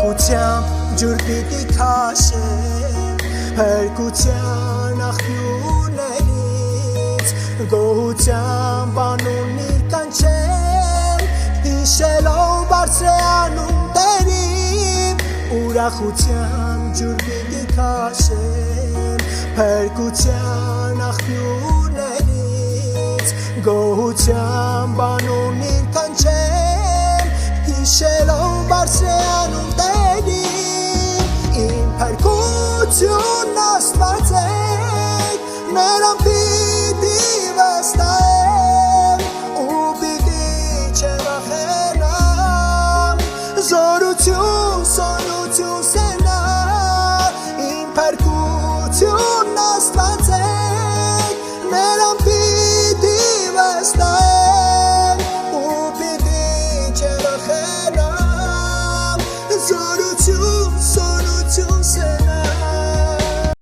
ուրախությամբ ջուր պիտի քաշեմ հերկության աղբյուրներից գոհությամբ անունի կանչեմ հիշելով բարձրանում Տերին ուրախությամբ ջուր պիտի քաշեմ հերկության աղբյուրներից գոհությամբ անունի կանչեմ հիշելով բարձրանում Տերին իմ փրկությունն Աստված է նրան պիտի վստահեմ ու պիտի չվախենամ զորություն